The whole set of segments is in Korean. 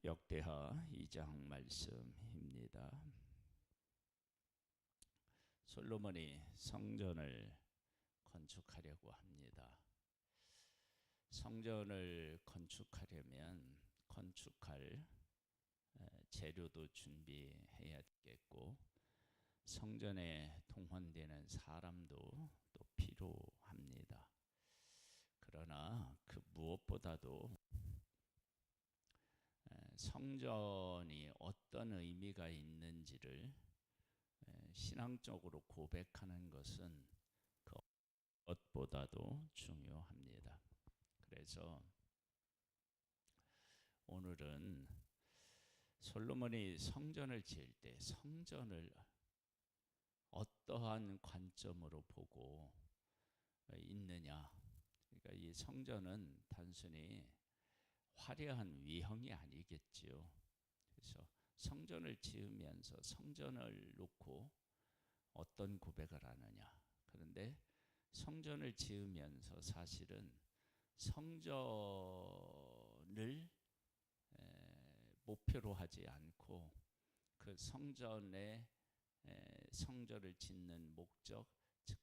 역대하 2장 말씀입니다. 솔로몬이 성전을 건축하려고 합니다. 성전을 건축하려면 건축할 재료도 준비해야 되겠고 성전에 동원되는 사람도 또 필요합니다. 그러나 그 무엇보다도 성전이 어떤 의미가 있는지를 신앙적으로 고백하는 것은 그 것보다도 중요합니다. 그래서 오늘은 솔로몬이 성전을 지을 때 성전을 어떠한 관점으로 보고 있느냐. 그러니까 이 성전은 단순히 화려한 위형이 아니겠지요. 그래서 성전을 지으면서 성전을 놓고 어떤 고백을 하느냐. 그런데 성전을 지으면서 사실은 성전을 목표로 하지 않고 그 성전을 짓는 목적, 즉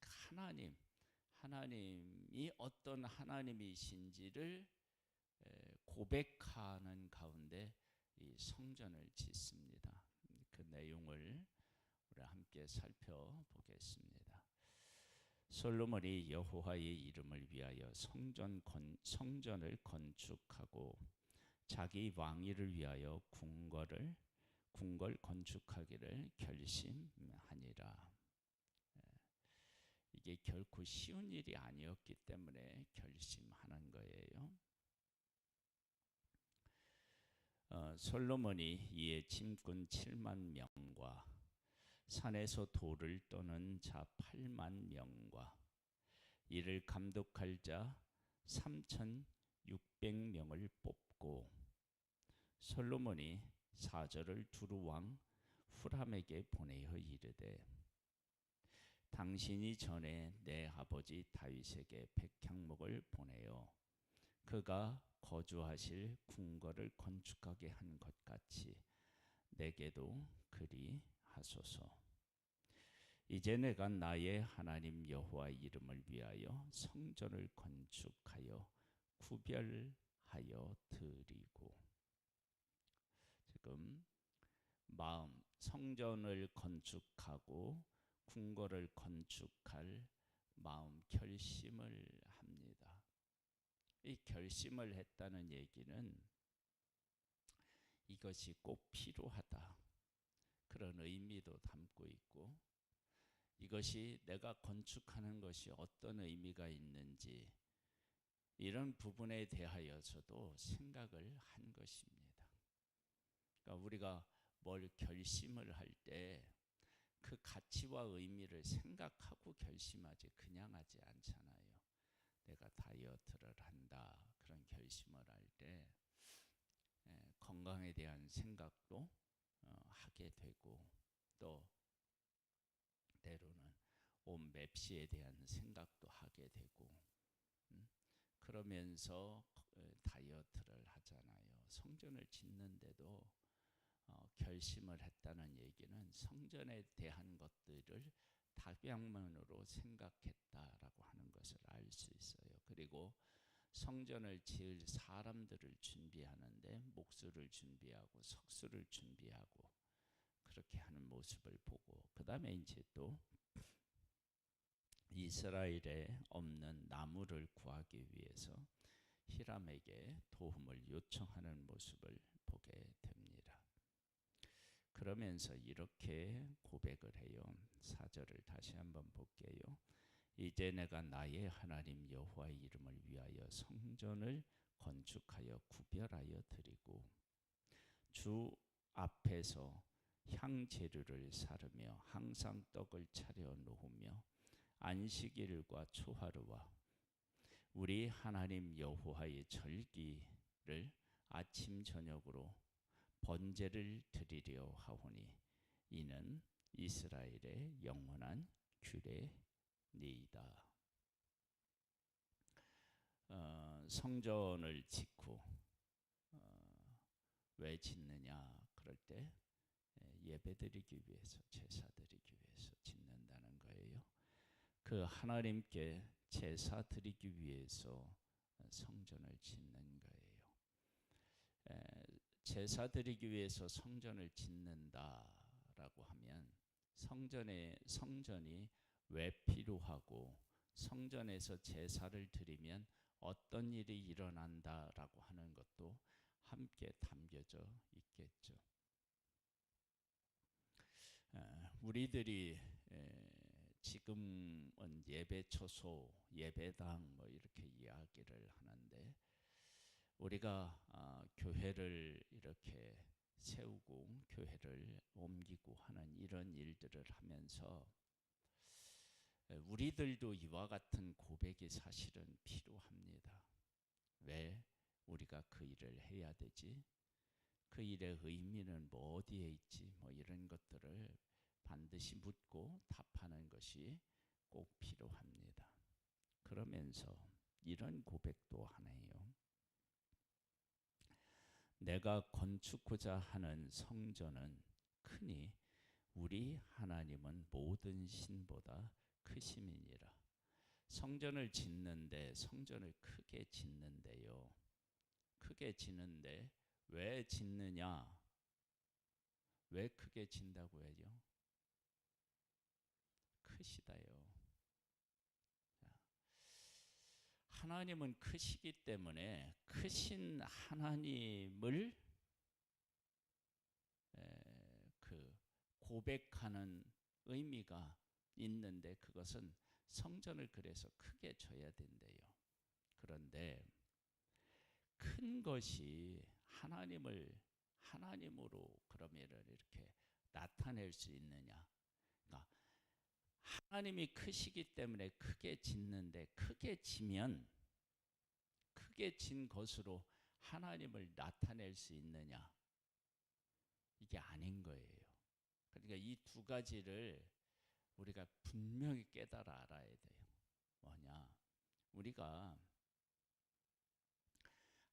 하나님이 어떤 하나님이신지를 고백하는 가운데 이 성전을 짓습니다. 그 내용을 우리 함께 살펴보겠습니다. 솔로몬이 여호와의 이름을 위하여 성전을 건축하고 자기 왕위를 위하여 궁궐 건축하기를 결심하니라. 이게 결코 쉬운 일이 아니었기 때문에 결심하는 거예요. 솔로몬이 이에 짐꾼 7만 명과 산에서 돌을 떠는 자 8만 명과 이를 감독할 자 3,600명을 뽑고 솔로몬이 사절을 두루 왕 후람에게 보내어 이르되 당신이 전에 내 아버지 다윗에게 백향목을 보내어 그가 거주하실 궁궐을 건축하게 한 것 같이 내게도 그리 하소서. 이제 내가 나의 하나님 여호와 이름을 위하여 성전을 건축하여 구별하여 드리고. 지금 성전을 건축하고 궁궐을 건축할 마음 결심을 합니다. 이 결심을 했다는 얘기는 이것이 꼭 필요하다. 그런 의미도 담고 있고 이것이 내가 건축하는 것이 어떤 의미가 있는지 이런 부분에 대하여서도 생각을 한 것입니다. 그러니까 우리가 뭘 결심을 할 때 그 가치와 의미를 생각하고 결심하지 그냥 하지 않잖아요. 내가 다이어트를 한다 그런 결심을 할 때 건강에 대한 생각도 하게 되고 또 때로는 옷 맵시에 대한 생각도 하게 되고 그러면서 다이어트를 하잖아요. 성전을 짓는데도 결심을 했다는 얘기는 성전에 대한 것들을 다방면으로 생각했다라고 하는 것을 알 수 있어요. 그리고 성전을 지을 사람들을 준비하는데 목수를 준비하고 석수를 준비하고 그렇게 하는 모습을 보고 그 다음에 이제 또 이스라엘에 없는 나무를 구하기 위해서 히람에게 도움을 요청하는 모습을 보게 됩니다. 그러면서 이렇게 고백을 해요. 4절을 다시 한번 볼게요. 이제 내가 나의 하나님 여호와의 이름을 위하여 성전을 건축하여 구별하여 드리고 주 앞에서 향재료를 사르며 항상 떡을 차려 놓으며 안식일과 초하루와 우리 하나님 여호와의 절기를 아침 저녁으로 번제를 드리려 하오니 이는 이스라엘의 영원한 규례니이다. 성전을 짓고 왜 짓느냐? 그럴 때 예배드리기 위해서, 제사드리기 위해서 짓는다는 거예요. 그 하나님께 제사 드리기 위해서 성전을 짓는 거예요. 제사 드리기 위해서 성전을 짓는다라고 하면 성전이 왜 필요하고 성전에서 제사를 드리면 어떤 일이 일어난다라고 하는 것도 함께 담겨져 있겠죠. 우리들이 지금은 예배 처소, 예배당 뭐 이렇게 이야기를 하는데 우리가 교회를 이렇게 세우고 교회를 옮기고 하는 이런 일들을 하면서 우리들도 이와 같은 고백이 사실은 필요합니다. 왜 우리가 그 일을 해야 되지? 그 일의 의미는 뭐 어디에 있지? 뭐 이런 것들을 반드시 묻고 답하는 것이 꼭 필요합니다. 그러면서 이런 고백도 하네요. 내가 건축고자 하는 성전은 크니 우리 하나님은 모든 신보다 크심이니라. 성전을 짓는데 성전을 크게 짓는데요. 크게 짓는데 왜 짓느냐? 왜 크게 짓는다고 해요? 크시다요. 하나님은 크시기 때문에 크신 하나님을 그 고백하는 의미가 있는데 그것은 성전을 그래서 크게 져야 된대요. 그런데 큰 것이 하나님으로 그러면 이렇게 나타낼 수 있느냐? 그러니까 하나님이 크시기 때문에 크게 짓는데 크게 지면 크게 진 것으로 하나님을 나타낼 수 있느냐? 이게 아닌 거예요. 그러니까 이 두 가지를 우리가 분명히 깨달아 알아야 돼요. 뭐냐? 우리가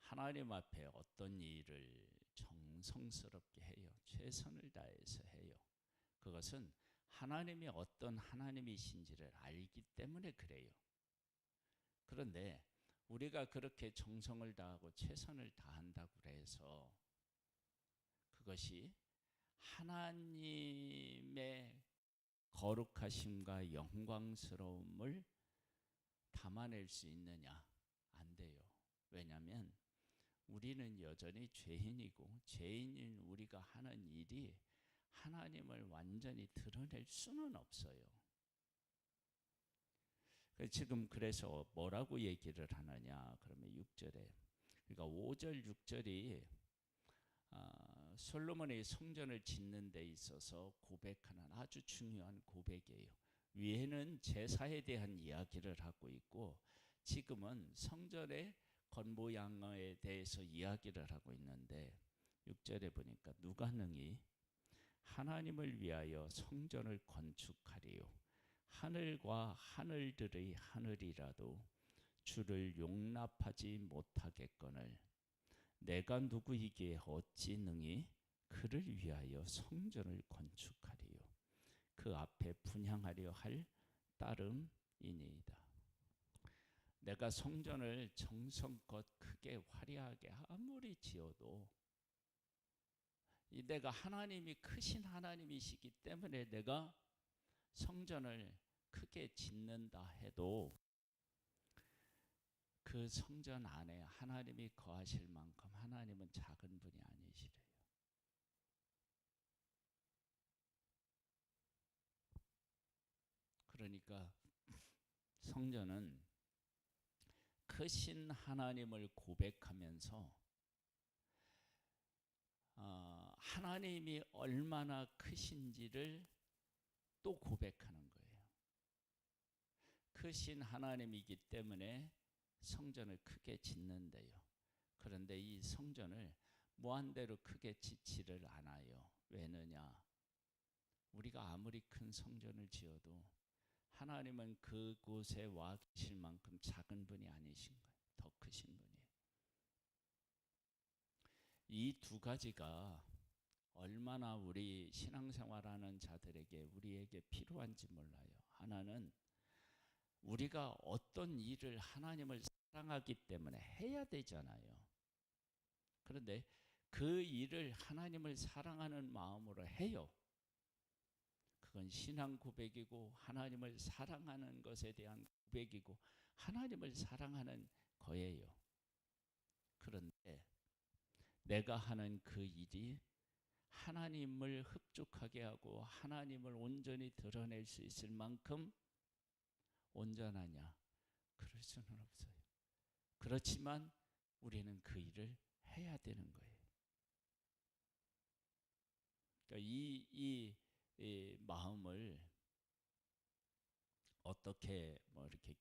하나님 앞에 어떤 일을 정성스럽게 해요. 최선을 다해서 해요. 그것은 하나님이 어떤 하나님이신지를 알기 때문에 그래요. 그런데 우리가 그렇게 정성을 다하고 최선을 다한다고 해서 그것이 하나님의 거룩하심과 영광스러움을 담아낼 수 있느냐? 안 돼요. 왜냐하면 우리는 여전히 죄인이고 죄인인 우리가 하는 일이 하나님을 완전히 드러낼 수는 없어요. 지금 그래서 뭐라고 얘기를 하느냐? 그러면 6절에 그러니까 5절 6절이 솔로몬의 성전을 짓는 데 있어서 고백하는 아주 중요한 고백이에요. 위에는 제사에 대한 이야기를 하고 있고 지금은 성전의 겉모양에 대해서 이야기를 하고 있는데 6절에 보니까 누가 능히 하나님을 위하여 성전을 건축하리요 하늘과 하늘들의 하늘이라도 주를 용납하지 못하겠거늘 내가 누구이기에 어찌 능히 그를 위하여 성전을 건축하리요 그 앞에 분향하려 할 따름이니이다. 내가 성전을 정성껏 크게 화려하게 아무리 지어도 내가 하나님이 크신 하나님이시기 때문에 내가 성전을 크게 짓는다 해도 그 성전 안에 하나님이 거하실 만큼 하나님은 작은 분이 아니시래요. 그러니까 성전은 크신 하나님을 고백하면서 하나님이 얼마나 크신지를 또 고백하는 거예요. 크신 하나님이기 때문에 성전을 크게 짓는데요. 그런데 이 성전을 무한대로 크게 짓지를 않아요. 왜느냐? 우리가 아무리 큰 성전을 지어도 하나님은 그곳에 와 계실 만큼 작은 분이 아니신 거예요. 더 크신 분이에요. 이 두 가지가 얼마나 우리 신앙생활하는 자들에게 우리에게 필요한지 몰라요. 하나는 우리가 어떤 일을 하나님을 사랑하기 때문에 해야 되잖아요. 그런데 그 일을 하나님을 사랑하는 마음으로 해요. 그건 신앙 고백이고 하나님을 사랑하는 것에 대한 고백이고 하나님을 사랑하는 거예요. 그런데 내가 하는 그 일이 하나님을 흡족하게 하고 하나님을 온전히 드러낼 수 있을 만큼 온전하냐? 그럴 수는 없어요. 그렇지만 우리는 그 일을 해야 되는 거예요. 그러니까 이 마음을 어떻게 뭐 이렇게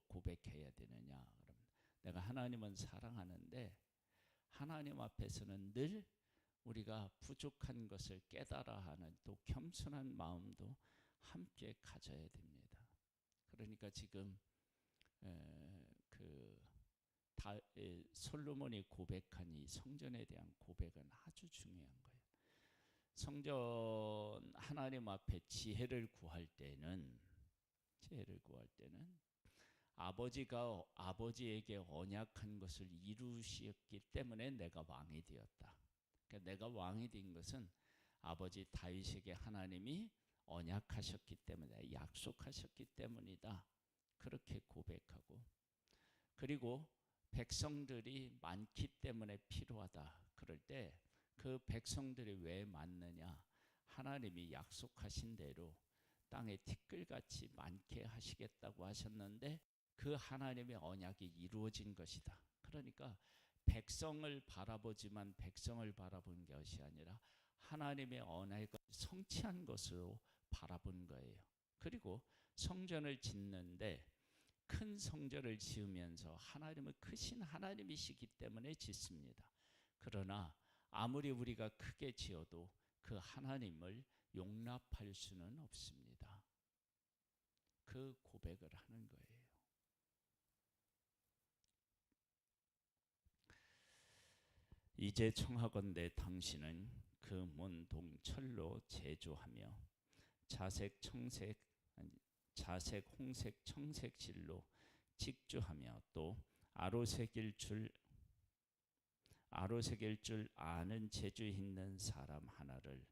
고백해야 되느냐? 그럼 내가 하나님은 사랑하는데 하나님 앞에서는 늘 우리가 부족한 것을 깨달아 하는 또 겸손한 마음도 함께 가져야 됩니다. 그러니까 지금 솔로몬이 고백한 이 성전에 대한 고백은 아주 중요한 거예요. 성전 하나님 앞에 지혜를 구할 때는 아버지가 아버지에게 언약한 것을 이루셨기 때문에 내가 왕이 되었다. 그러니까 내가 왕이 된 것은 아버지 다윗에게 하나님이 언약하셨기 때문에 약속하셨기 때문이다. 그렇게 고백하고 그리고 백성들이 많기 때문에 필요하다. 그럴 때 그 백성들이 왜 많느냐? 하나님이 약속하신 대로 땅에 티끌같이 많게 하시겠다고 하셨는데 그 하나님의 언약이 이루어진 것이다. 그러니까 백성을 바라보지만 백성을 바라본 것이 아니라 하나님의 언약을 성취한 것으로 바라본 거예요. 그리고 성전을 짓는데 큰 성전을 지으면서 하나님은 크신 하나님이시기 때문에 짓습니다. 그러나 아무리 우리가 크게 지어도 그 하나님을 용납할 수는 없습니다. 그 고백을 하는 거예요. 이제 청하건대 당신은 그 문 동철로 제조하며 자색 홍색 청색 실로 직조하며 또 아로새길 줄 아는 재주 있는 사람 하나를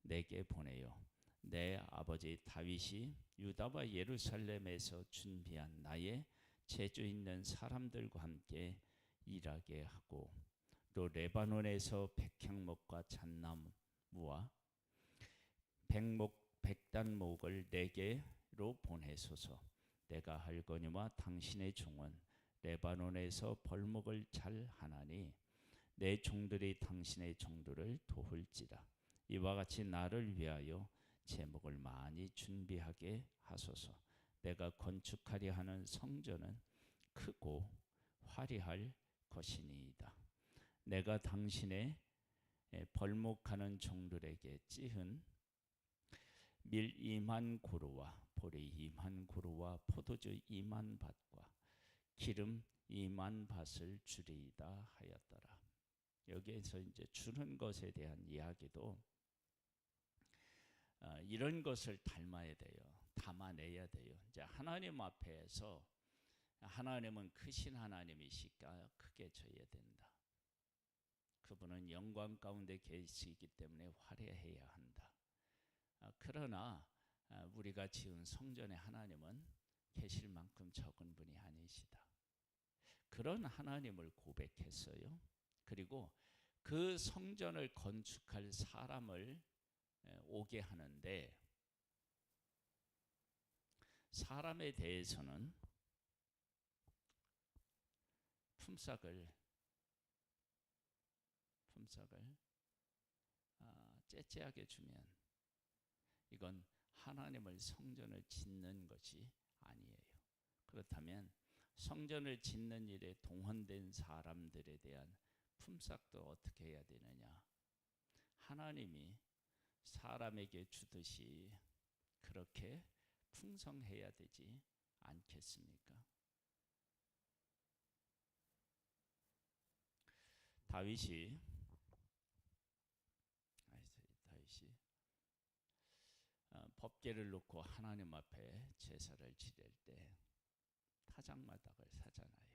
내게 보내요. 내 아버지 다윗이 유다와 예루살렘에서 준비한 나의 재주 있는 사람들과 함께 일하게 하고 또 레바논에서 백향목과 잣나무와 백단목을 내게로 보내소서. 내가 할거니와 당신의 종은 레바논에서 벌목을 잘 하나니 내 종들이 당신의 종들을 도울지라. 이와 같이 나를 위하여 제목을 많이 준비하게 하소서. 내가 건축하려 하는 성전은 크고 화려할 것이니이다. 내가 당신의 벌목하는 종들에게 찌은 밀 2만 고루와 보리 2만 고루와 포도주 2만 밭과 기름 2만 밭을 주리이다 하였더라. 여기에서 이제 주는 것에 대한 이야기도 이런 것을 닮아야 돼요. 담아내야 돼요. 이제 하나님 앞에서 하나님은 크신 하나님이시니까 크게 져야 된다. 그분은 영광 가운데 계시기 때문에 화려해야 한다. 그러나 우리가 지은 성전에 하나님은 계실 만큼 적은 분이 아니시다. 그런 하나님을 고백했어요. 그리고 그 성전을 건축할 사람을 오게 하는데 사람에 대해서는 품삯을 째째하게 주면 이건 하나님을 성전을 짓는 것이 아니에요. 그렇다면 성전을 짓는 일에 동원된 사람들에 대한 품삯도 어떻게 해야 되느냐? 하나님이 사람에게 주듯이 그렇게 풍성해야 되지 않겠습니까? 다윗이 법궤를 놓고 하나님 앞에 제사를 지낼 때 타작마당을 사잖아요.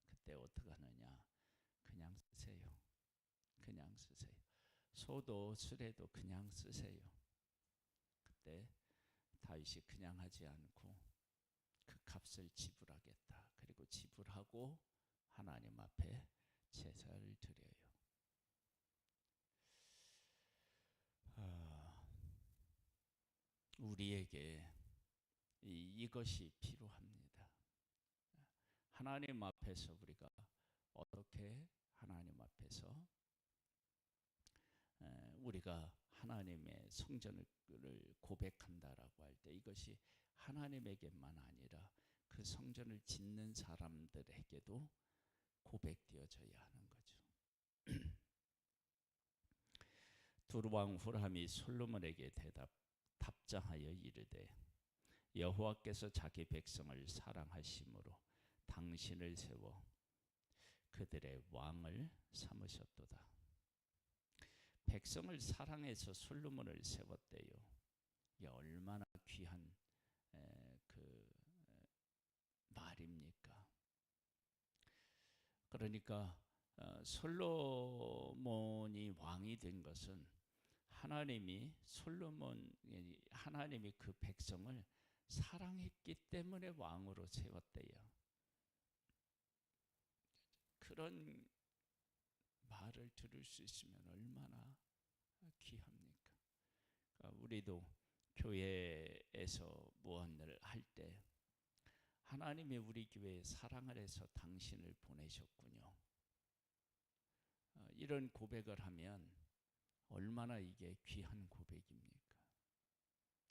그때 어떻게 하느냐? 그냥 쓰세요. 그냥 쓰세요. 소도 수레도 그냥 쓰세요. 그때 다윗이 그냥 하지 않고 그 값을 지불하겠다. 그리고 지불하고 하나님 앞에 제사를 드려요. 우리에게 이것이 필요합니다. 하나님 앞에서 우리가 어떻게 하나님 앞에서 우리가 하나님의 성전을 고백한다라고 할 때 이것이 하나님에게만 아니라 그 성전을 짓는 사람들에게도 고백되어져야 하는 거죠. 두루왕 후람이 솔로몬에게 답장하여 이르되 여호와께서 자기 백성을 사랑하심으로 당신을 세워 그들의 왕을 삼으셨도다. 백성을 사랑해서 솔로몬을 세웠대요. 이게 얼마나 귀한 그 말입니까? 그러니까 솔로몬이 왕이 된 것은 하나님이 그 백성을 사랑했기 때문에 왕으로 세웠대요. 그런 말을 들을 수 있으면 얼마나 귀합니까? 우리도 교회에서 무언을 할 때 하나님이 우리 교회에 사랑을 해서 당신을 보내셨군요. 이런 고백을 하면 얼마나 이게 귀한 고백입니까?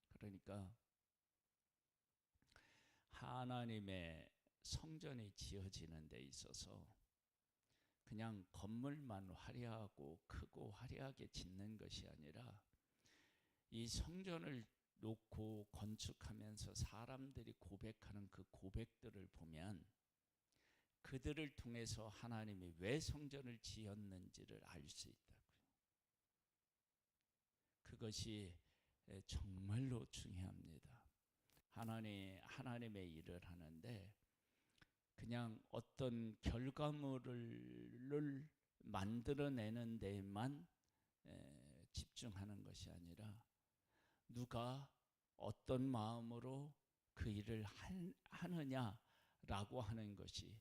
그러니까 하나님의 성전이 지어지는 데 있어서 그냥 건물만 화려하고 크고 화려하게 짓는 것이 아니라 이 성전을 놓고 건축하면서 사람들이 고백하는 그 고백들을 보면 그들을 통해서 하나님이 왜 성전을 지었는지를 알 수 있다고요. 그것이 정말로 중요합니다. 하나님의 일을 하는데 그냥 어떤 결과물을 만들어내는 데만 집중하는 것이 아니라 누가 어떤 마음으로 그 일을 하느냐라고 하는 것이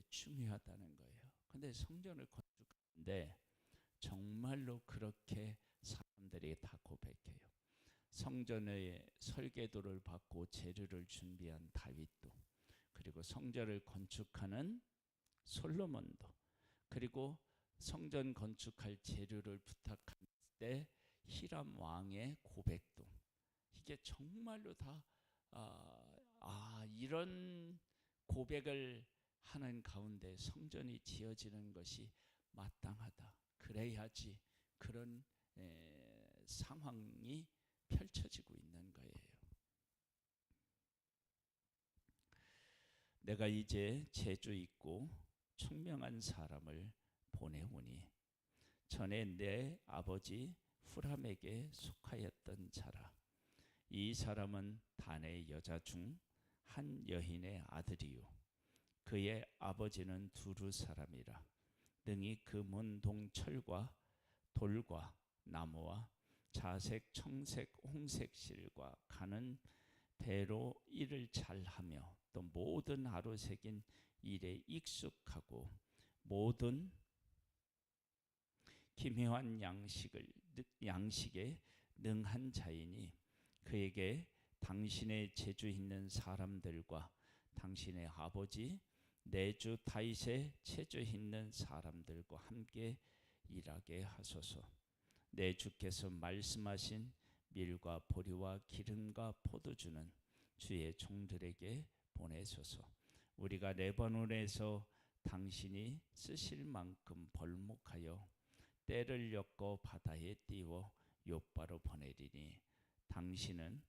중요하다는 거예요. 근데 성전을 건축하는데 정말로 그렇게 사람들이 다 고백해요. 성전의 설계도를 받고 재료를 준비한 다윗도, 그리고 성전을 건축하는 솔로몬도, 그리고 성전 건축할 재료를 부탁할 때 히람 왕의 고백도, 이게 정말로 다 이런 고백을 하는 가운데 성전이 지어지는 것이 마땅하다. 그래야지 그런 상황이 펼쳐지고 있는 거예요. 내가 이제 재주 있고 총명한 사람을 보내오니 전에 내 아버지 후람에게 속하였던 자라. 이 사람은 단의 여자 중 한 여인의 아들이요 그의 아버지는 두루 사람이라. 능히 그 문동 철과 돌과 나무와 자색, 청색, 홍색 실과 가는 배로 일을 잘하며 또 모든 하루 새긴 일에 익숙하고 모든 기묘한 양식에 능한 자이니 그에게 당신의 재주 있는 사람들과 당신의 아버지 내주 다윗의 재주 있는 사람들과 함께 일하게 하소서. 내 주께서 말씀하신 밀과 보리와 기름과 포도주는 주의 종들에게 보내소서. 우리가 레바논에서 당신이 쓰실 만큼 벌목하여 때를 엮어 바다에 띄워 욥바로 보내리니 당신은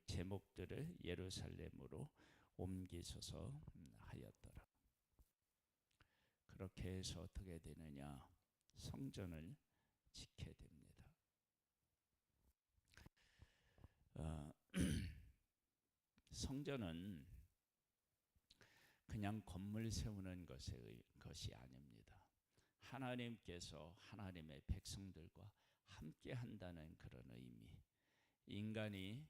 제목들을 예루살렘으로 옮기소서 하였더라. 그렇게 해서 어떻게 되느냐? 성전을 지켜야 됩니다. 성전은 그냥 건물 세우는 것이 아닙니다. 하나님께서 하나님의 백성들과 함께 한다는 그런 의미. 인간이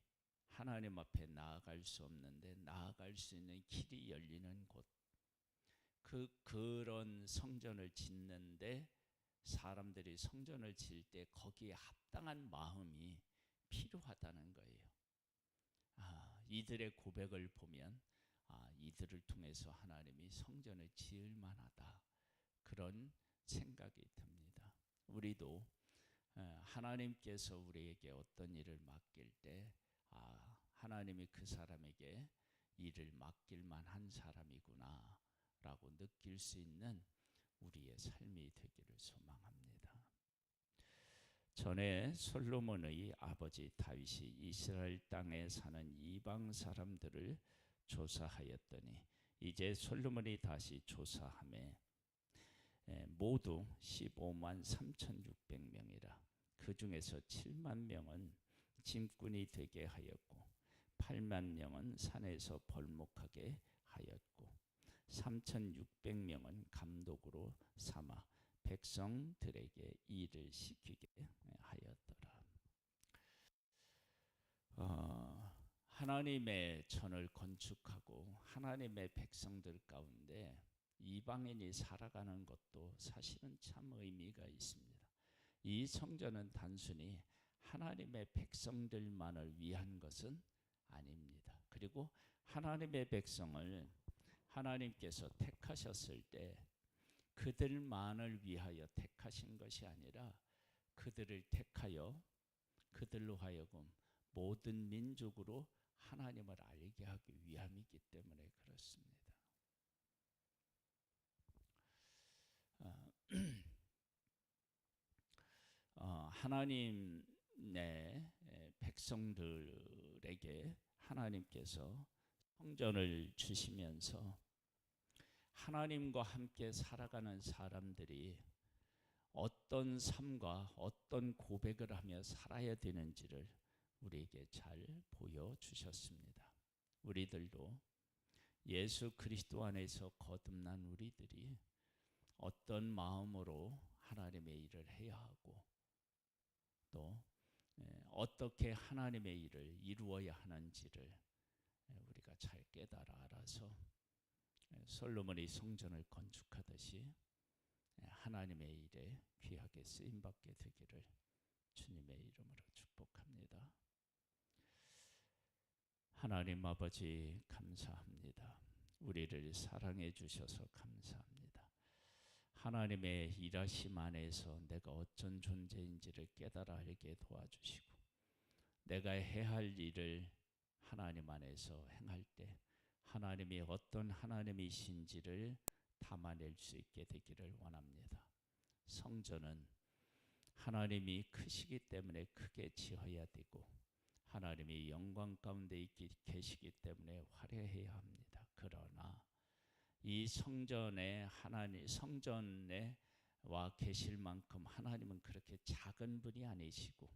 하나님 앞에 나아갈 수 없는데 나아갈 수 있는 길이 열리는 곳. 그런 성전을 짓는데 사람들이 성전을 지을 때 거기에 합당한 마음이 필요하다는 거예요. 이들의 고백을 보면 이들을 통해서 하나님이 성전을 지을 만하다. 그런 생각이 듭니다. 우리도 하나님께서 우리에게 어떤 일을 맡길 때 하나님이 그 사람에게 일을 맡길 만한 사람이구나 라고 느낄 수 있는 우리의 삶이 되기를 소망합니다. 전에 솔로몬의 아버지 다윗이 이스라엘 땅에 사는 이방 사람들을 조사하였더니 이제 솔로몬이 다시 조사하매 모두 15만 3,600명이라. 그 중에서 7만 명은 짐꾼이 되게 하였고 8만 명은 산에서 벌목하게 하였고 3,600명은 감독으로 삼아 백성들에게 일을 시키게 하였더라. 하나님의 전을 건축하고 하나님의 백성들 가운데 이방인이 살아가는 것도 사실은 참 의미가 있습니다. 이 성전은 단순히 하나님의 백성들만을 위한 것은 아닙니다. 그리고 하나님의 백성을 하나님께서 택하셨을 때 그들만을 위하여 택하신 것이 아니라 그들을 택하여 그들로 하여금 모든 민족으로 하나님을 알게 하기 위함이기 때문에 그렇습니다. 하나님의 백성들에게 하나님께서 성전을 주시면서 하나님과 함께 살아가는 사람들이 어떤 삶과 어떤 고백을 하며 살아야 되는지를 우리에게 잘 보여주셨습니다. 우리들도 예수 그리스도 안에서 거듭난 우리들이 어떤 마음으로 하나님의 일을 해야 하고 또 어떻게 하나님의 일을 이루어야 하는지를 우리가 잘 깨달아 알아서 솔로몬이 성전을 건축하듯이 하나님의 일에 귀하게 쓰임받게 되기를 주님의 이름으로 축복합니다. 하나님 아버지 감사합니다. 우리를 사랑해 주셔서 감사합니다. 하나님의 일하심 안에서 내가 어떤 존재인지를 깨달아 알게 도와주시고 내가 해야 할 일을 하나님 안에서 행할 때 하나님이 어떤 하나님이신지를 담아낼 수 있게 되기를 원합니다. 성전은 하나님이 크시기 때문에 크게 지어야 되고 하나님이 영광 가운데 계시기 때문에 화려해야 합니다. 그러나 이 성전에 와 계실 만큼 하나님은 그렇게 작은 분이 아니시고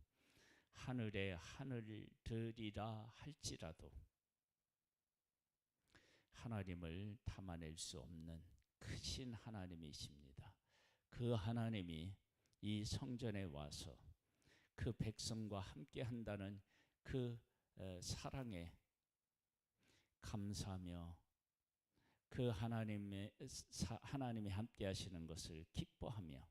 하늘의 하늘들이라 할지라도 하나님을 담아낼 수 없는 크신 하나님이십니다. 그 하나님이 이 성전에 와서 그 백성과 함께 한다는 그 사랑에 감사하며 그 하나님이 함께 하시는 것을 기뻐하며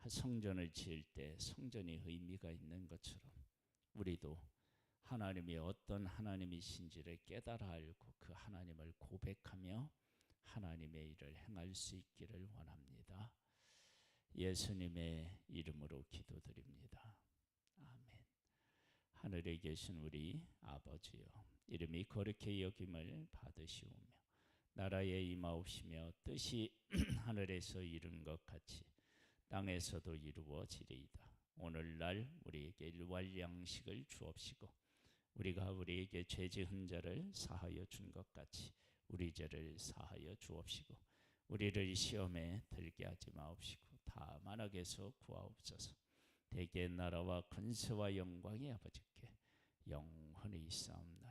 성전을 지을 때 성전이 의미가 있는 것처럼 우리도 하나님이 어떤 하나님이신지를 깨달아 알고 그 하나님을 고백하며 하나님의 일을 행할 수 있기를 원합니다. 예수님의 이름으로 기도드립니다. 아멘. 하늘에 계신 우리 아버지여, 이름이 거룩히 여김을 받으시오며 나라에 임하옵시며 뜻이 하늘에서 이룬 것 같이 땅에서도 이루어지리이다. 오늘날 우리에게 일용할 양식을 주옵시고 우리가 우리에게 죄 지은 자를 사하여 준 것 같이 우리 죄를 사하여 주옵시고 우리를 시험에 들게 하지 마옵시고 다만 악에서 구하옵소서. 대개 나라와 권세와 영광이 아버지께 영원히 있사옵나이다.